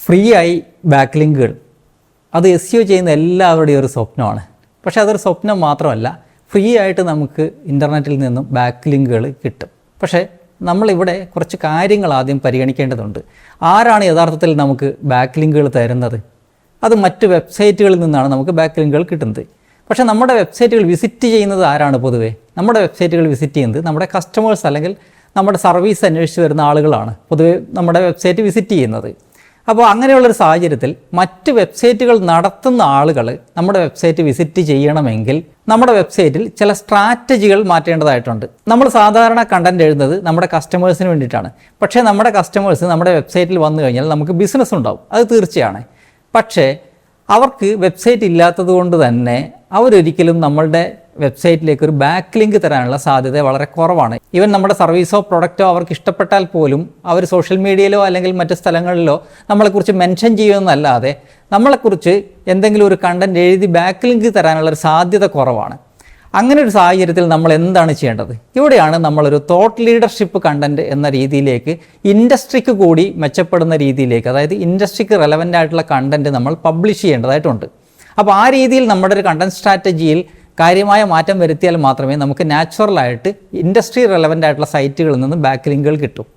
Free ആയി back ലിങ്കുകൾ അത് SEO ചെയ്യുന്ന എല്ലാവരുടെയും ഒരു സ്വപ്നമാണ്. പക്ഷേ അതൊരു സ്വപ്നം മാത്രമല്ല, ഫ്രീ ആയിട്ട് നമുക്ക് ഇൻ്റർനെറ്റിൽ നിന്നും ബാക്ക് ലിങ്കുകൾ കിട്ടും. പക്ഷേ നമ്മളിവിടെ കുറച്ച് കാര്യങ്ങൾ ആദ്യം പരിഗണിക്കേണ്ടതുണ്ട്. ആരാണ് യഥാർത്ഥത്തിൽ നമുക്ക് ബാക്ക് ലിങ്കുകൾ തരുന്നത്? അത് മറ്റ് വെബ്സൈറ്റുകളിൽ നിന്നാണ് നമുക്ക് ബാക്ക് ലിങ്കുകൾ കിട്ടുന്നത്. പക്ഷേ നമ്മുടെ വെബ്സൈറ്റുകൾ വിസിറ്റ് ചെയ്യുന്നത് ആരാണ്? പൊതുവേ നമ്മുടെ വെബ്സൈറ്റുകൾ വിസിറ്റ് ചെയ്യുന്നത് നമ്മുടെ കസ്റ്റമേഴ്സ് അല്ലെങ്കിൽ നമ്മുടെ സർവീസ് അന്വേഷിച്ച് വരുന്ന ആളുകളാണ് പൊതുവേ നമ്മുടെ വെബ്സൈറ്റ് വിസിറ്റ് ചെയ്യുന്നത്. അപ്പോൾ അങ്ങനെയുള്ളൊരു സാഹചര്യത്തിൽ മറ്റ് വെബ്സൈറ്റുകൾ നടത്തുന്ന ആളുകൾ നമ്മുടെ വെബ്സൈറ്റ് വിസിറ്റ് ചെയ്യണമെങ്കിൽ നമ്മുടെ വെബ്സൈറ്റിൽ ചില സ്ട്രാറ്റജികൾ മാറ്റേണ്ടതായിട്ടുണ്ട്. നമ്മൾ സാധാരണ കണ്ടൻറ് എഴുതുന്നത് നമ്മുടെ കസ്റ്റമേഴ്സിന് വേണ്ടിയിട്ടാണ്. പക്ഷേ നമ്മുടെ കസ്റ്റമേഴ്സ് നമ്മുടെ വെബ്സൈറ്റിൽ വന്നു കഴിഞ്ഞാൽ നമുക്ക് ബിസിനസ് ഉണ്ടാവും, അത് തീർച്ചയാണ്. പക്ഷേ അവർക്ക് വെബ്സൈറ്റ് ഇല്ലാത്തത് കൊണ്ട് തന്നെ അവരൊരിക്കലും നമ്മളുടെ വെബ്സൈറ്റിലേക്ക് ഒരു ബാക്ക് ലിങ്ക് തരാനുള്ള സാധ്യത വളരെ കുറവാണ്. ഈവൻ നമ്മുടെ സർവീസോ പ്രൊഡക്റ്റോ അവർക്ക് ഇഷ്ടപ്പെട്ടാൽ പോലും അവർ സോഷ്യൽ മീഡിയയിലോ അല്ലെങ്കിൽ മറ്റ് സ്ഥലങ്ങളിലോ നമ്മളെക്കുറിച്ച് മെൻഷൻ ചെയ്യുമെന്നല്ലാതെ നമ്മളെക്കുറിച്ച് എന്തെങ്കിലും ഒരു കണ്ടൻറ് എഴുതി ബാക്ക് ലിങ്ക് തരാനുള്ളൊരു സാധ്യത കുറവാണ്. അങ്ങനെ ഒരു സാഹചര്യത്തിൽ നമ്മൾ എന്താണ് ചെയ്യേണ്ടത്? ഇവിടെയാണ് നമ്മളൊരു തോട്ട് ലീഡർഷിപ്പ് കണ്ടൻറ് എന്ന രീതിയിലേക്ക് ഇൻഡസ്ട്രിക്ക് കൂടി മെച്ചപ്പെടുന്ന രീതിയിലേക്ക്, അതായത് ഇൻഡസ്ട്രിക്ക് റെലവൻ്റ് ആയിട്ടുള്ള കണ്ടൻറ് നമ്മൾ പബ്ലിഷ് ചെയ്യേണ്ടതായിട്ടുണ്ട്. അപ്പോൾ ആ രീതിയിൽ നമ്മുടെ ഒരു കണ്ടൻറ് സ്ട്രാറ്റജിയിൽ കാര്യമായ മാറ്റം വരുത്തിയാൽ മാത്രമേ നമുക്ക് നാച്ചുറലായിട്ട് ഇൻഡസ്ട്രി റെലവൻ്റ് ആയിട്ടുള്ള സൈറ്റുകളിൽ നിന്ന് ബാക്ക് ലിങ്കുകൾ കിട്ടും.